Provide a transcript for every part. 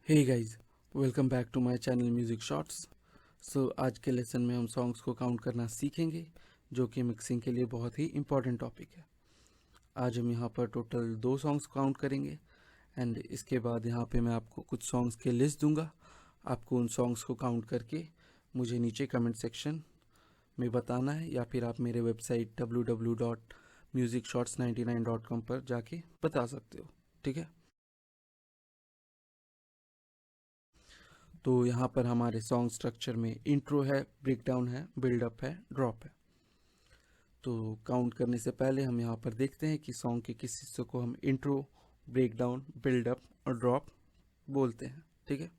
Hey guys, welcome back to my channel music shorts. आज के lesson में हम सॉन्ग्स को काउंट करना सीखेंगे, जो कि मिक्सिंग के लिए बहुत ही इम्पॉर्टेंट टॉपिक है। आज हम यहाँ पर टोटल 2 सॉन्ग्स काउंट करेंगे एंड इसके बाद यहाँ पे मैं आपको कुछ सॉन्ग्स के लिस्ट दूंगा। आपको उन सॉन्ग्स को काउंट करके मुझे नीचे कमेंट सेक्शन में बताना है, या फिर आप मेरे वेबसाइट www.musicshorts99.com पर जाके बता सकते हो। ठीक है, तो यहाँ पर हमारे सॉन्ग स्ट्रक्चर में इंट्रो है, ब्रेकडाउन है, बिल्डअप है, ड्रॉप है। तो काउंट करने से पहले हम यहाँ पर देखते हैं कि सॉन्ग के किस हिस्से को हम इंट्रो, ब्रेकडाउन, बिल्डअप और ड्रॉप बोलते हैं। ठीक है,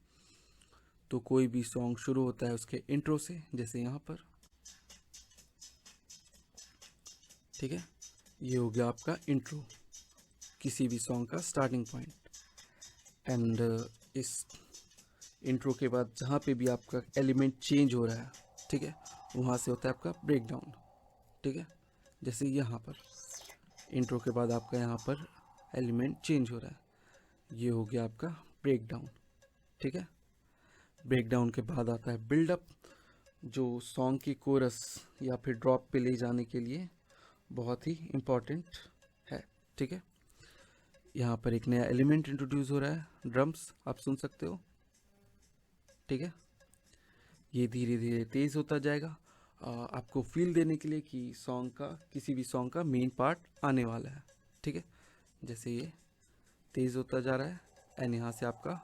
तो कोई भी सॉन्ग शुरू होता है उसके इंट्रो से, जैसे यहाँ पर। ठीक है, ये हो गया आपका इंट्रो, किसी भी सॉन्ग का स्टार्टिंग पॉइंट। एंड इस इंट्रो के बाद जहाँ पे भी आपका एलिमेंट चेंज हो रहा है, ठीक है, वहाँ से होता है आपका ब्रेकडाउन। ठीक है, जैसे यहाँ पर इंट्रो के बाद आपका यहाँ पर एलिमेंट चेंज हो रहा है, ये हो गया आपका ब्रेकडाउन। ठीक है, ब्रेकडाउन के बाद आता है बिल्डअप, जो सॉन्ग की कोरस या फिर ड्रॉप पे ले जाने के लिए बहुत ही इम्पॉर्टेंट है। ठीक है, यहाँ पर एक नया एलिमेंट इंट्रोड्यूस हो रहा है, ड्रम्स, आप सुन सकते हो। ठीक है, ये धीरे धीरे तेज़ होता जाएगा, आपको फील देने के लिए कि सॉन्ग का, किसी भी सॉन्ग का मेन पार्ट आने वाला है। ठीक है, जैसे ये तेज़ होता जा रहा है एंड यहाँ से आपका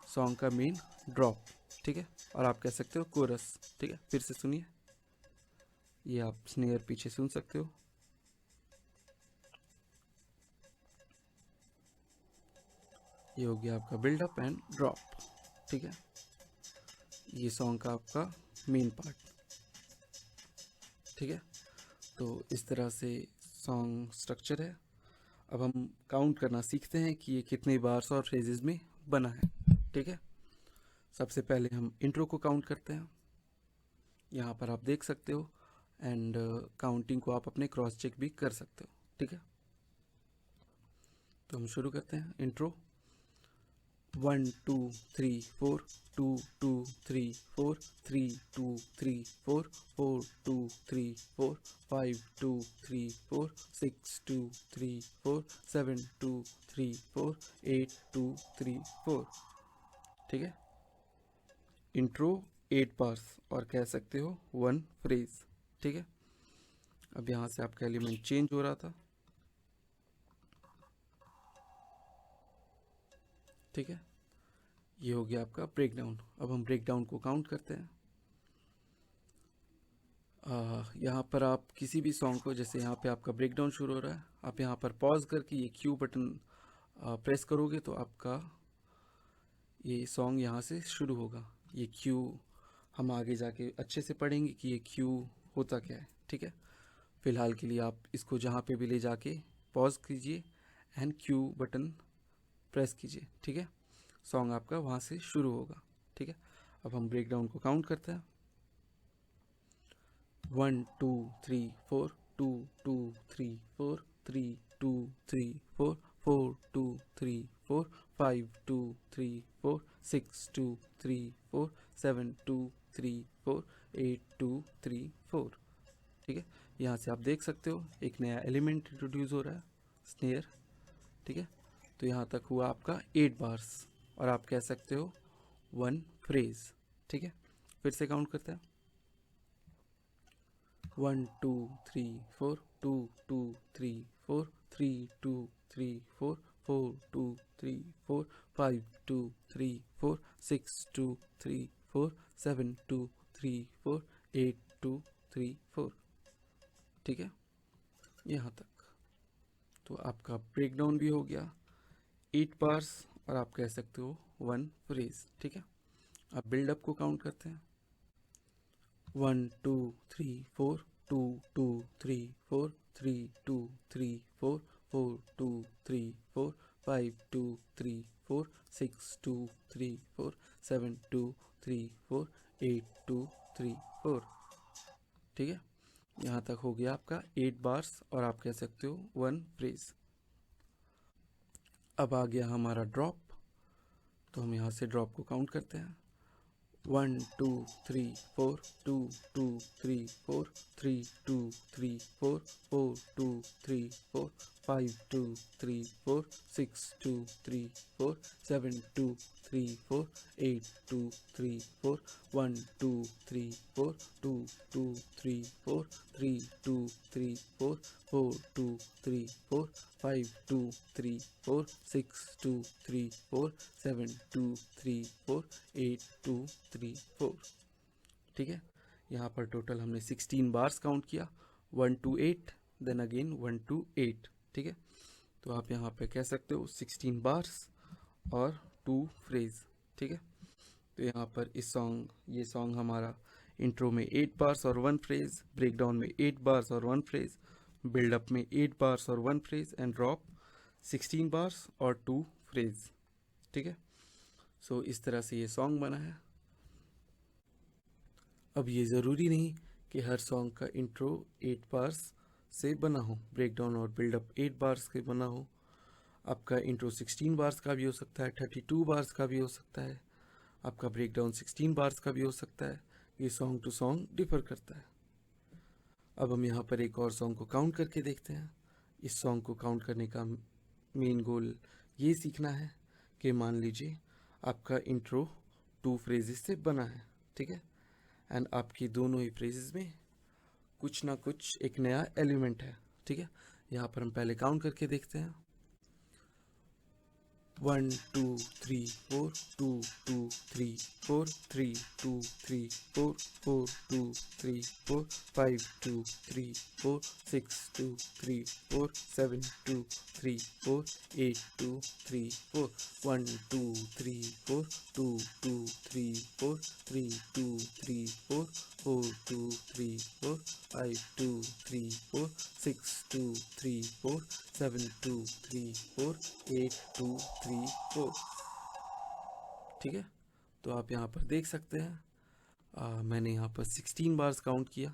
सॉन्ग का मेन ड्रॉप। ठीक है, और आप कह सकते हो कोरस। ठीक है, फिर से सुनिए, ये आप स्नेयर पीछे सुन सकते हो। ये हो गया आपका बिल्डअप एंड ड्रॉप। ठीक है, ये सॉन्ग का आपका मेन पार्ट। ठीक है, तो इस तरह से सॉन्ग स्ट्रक्चर है। अब हम काउंट करना सीखते हैं कि ये कितने बार्स और फ्रेजेस में बना है। ठीक है, सबसे पहले हम इंट्रो को काउंट करते हैं, यहाँ पर आप देख सकते हो। एंड काउंटिंग को आप अपने क्रॉस चेक भी कर सकते हो। ठीक है, तो हम शुरू करते हैं। इंट्रो 1 2 3 4 2 2 3 4 3 2 3 4 4 2 3 4 5 2 3 4 6 2 3 4 7 2 3 4 8 2 3 4। ठीक है, इंट्रो 8 बार्स और कह सकते हो 1 फ्रेज। ठीक है, अब यहाँ से आपका एलिमेंट चेंज हो रहा था। ठीक है, ये हो गया आपका ब्रेकडाउन। अब हम ब्रेकडाउन को काउंट करते हैं। यहाँ पर आप किसी भी सॉन्ग को, जैसे यहाँ पे आपका ब्रेकडाउन शुरू हो रहा है, आप यहाँ पर पॉज करके ये क्यू बटन प्रेस करोगे तो आपका ये सॉन्ग यहाँ से शुरू होगा। ये क्यू हम आगे जाके अच्छे से पढ़ेंगे कि ये क्यू होता क्या है। ठीक है, फिलहाल के लिए आप इसको जहाँ पे भी ले जाके पॉज कीजिए एंड क्यू बटन प्रेस कीजिए। ठीक है, सॉन्ग आपका वहाँ से शुरू होगा। ठीक है, अब हम ब्रेकडाउन को काउंट करते हैं। 1 2 3 4 2 2 3 4 3 2 3 4 4 2 3 4 5 2 3 4 6 2 3 4 7 2 3 4 8 2 3 4। ठीक है, यहाँ से आप देख सकते हो एक नया एलिमेंट इंट्रोड्यूस हो रहा है, स्नेयर। ठीक है, तो यहाँ तक हुआ आपका 8 बार्स और आप कह सकते हो 1 फ्रेज। ठीक है, फिर से काउंट करते हैं। 1 2 3 4 2 2 3 4 3 2 3 4 4 2 3 4 5 2 3 4 6 2 3 4 7 2 3 4 8 2 3 4। ठीक है, यहाँ तक तो आपका ब्रेकडाउन भी हो गया 8 बार्स और आप कह सकते हो 1 फ्रेज। ठीक है, अब बिल्डअप को काउंट करते हैं। 1 2 3 4 2 2 3 4 3 2 3 4 4 2 3 4 5 2 3 4 6 2 3 4 7 2 3 4 8 2 3 4। ठीक है, यहाँ तक हो गया आपका 8 बार्स और आप कह सकते हो 1 फ्रेज। अब आ गया हमारा ड्रॉप। तो हम यहाँ से ड्रॉप को काउंट करते हैं 1 2 3 4 2 2 3 4 3 2 3 4 4 2 3 4 5 2 3 4 6 2 3 4 7 2 3 4 8 2 3 4 1 2 3 4 2 2 3 4 3 2 3 4 4 2 3 4 5 2 3 4 6 2 3 4 7 2 3 4 8 2 3 4। ठीक है, यहाँ पर टोटल हमने 16 बार्स काउंट किया 1 to 8 देन अगेन 1 to 8। ठीक है, तो आप यहाँ पे कह सकते हो 16 बार्स और 2 फ्रेज। ठीक है, तो यहाँ पर ये सॉन्ग हमारा इंट्रो में 8 बार्स और 1 फ्रेज, ब्रेक डाउन में 8 बार्स और 1 फ्रेज, बिल्डअप में 8 बार्स और 1 फ्रेज एंड ड्रॉप 16 बार्स और 2 फ्रेज। ठीक है, सो इस तरह से ये सॉन्ग बना है। अब ये ज़रूरी नहीं कि हर सॉन्ग का इंट्रो 8 बार्स से बना हो, ब्रेक डाउन और बिल्डअप 8 बार्स के बना हो। आपका इंट्रो 16 बार्स का भी हो सकता है, 32 बार्स का भी हो सकता है, आपका ब्रेक डाउन 16 बार्स का भी हो सकता है। ये सॉन्ग टू सॉन्ग डिफर करता है। अब हम यहाँ पर एक और सॉन्ग को काउंट करके देखते हैं। इस सॉन्ग को काउंट करने का मेन गोल ये सीखना है कि मान लीजिए आपका इंट्रो 2 फ्रेजेस से बना है। ठीक है, एंड आपकी दोनों ही फ्रेजेस में कुछ ना कुछ एक नया एलिमेंट है। ठीक है, यहाँ पर हम पहले काउंट करके देखते हैं 1 2 3 4 2 2 3 4 3 2 3 4 4 2 3 4 5 2 3 4 6 2 3 4 7 2 3 4 8 2 3 4 1 2 3 4 2 2 3 4 3 2 3 4 4 2 3 4 5 2 3 4 6 2 3 4 7 2 3 4 8 2 3 4। ठीक है, तो आप यहाँ पर देख सकते हैं मैंने यहाँ पर 16 बार्स काउंट किया।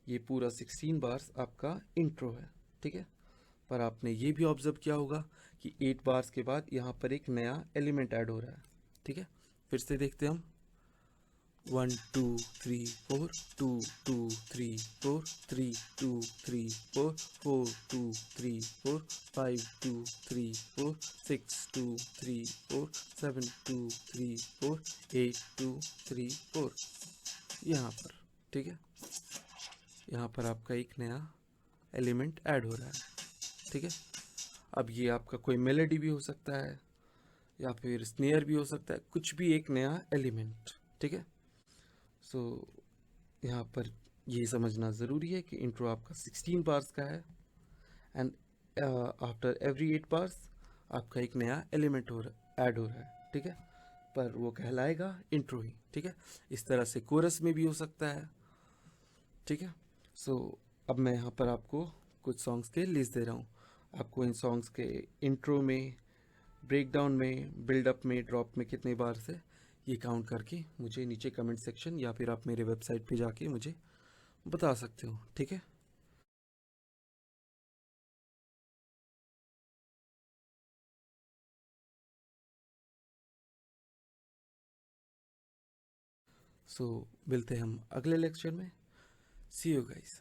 ये पूरा 16 बार्स आपका इंट्रो है। ठीक है, पर आपने ये भी ऑब्जर्व किया होगा कि 8 बार्स के बाद यहाँ पर एक नया एलिमेंट ऐड हो रहा है। ठीक है, फिर से देखते हैं हम 1 2 3 4 2 2 3 4 3 2 3 4 4 2 3 4 5 2 3 4 6 2 3 4 7 2 3 4 8 2 3 4 यहाँ पर। ठीक है, यहाँ पर आपका एक नया एलिमेंट ऐड हो रहा है। ठीक है, अब ये आपका कोई मेलोडी भी हो सकता है या फिर स्नेयर भी हो सकता है, कुछ भी एक नया एलिमेंट। ठीक है, सो यहाँ पर ये समझना ज़रूरी है कि इंट्रो आपका 16 बार्स का है एंड आफ्टर एवरी 8 बार्स आपका एक नया एलिमेंट ऐड हो रहा है। ठीक है, पर वो कहलाएगा इंट्रो ही। ठीक है, इस तरह से कोरस में भी हो सकता है। ठीक है, सो अब मैं यहाँ पर आपको कुछ सॉन्ग्स के लिस्ट दे रहा हूँ। आपको इन सॉन्ग्स के इंट्रो में, ब्रेक डाउन में, बिल्डअप में, ड्रॉप में कितने बार से ये काउंट करके मुझे नीचे कमेंट सेक्शन या फिर आप मेरे वेबसाइट पे जाके मुझे बता सकते हो। ठीक है, सो मिलते हैं हम अगले लेक्चर में। सी यू गाइस।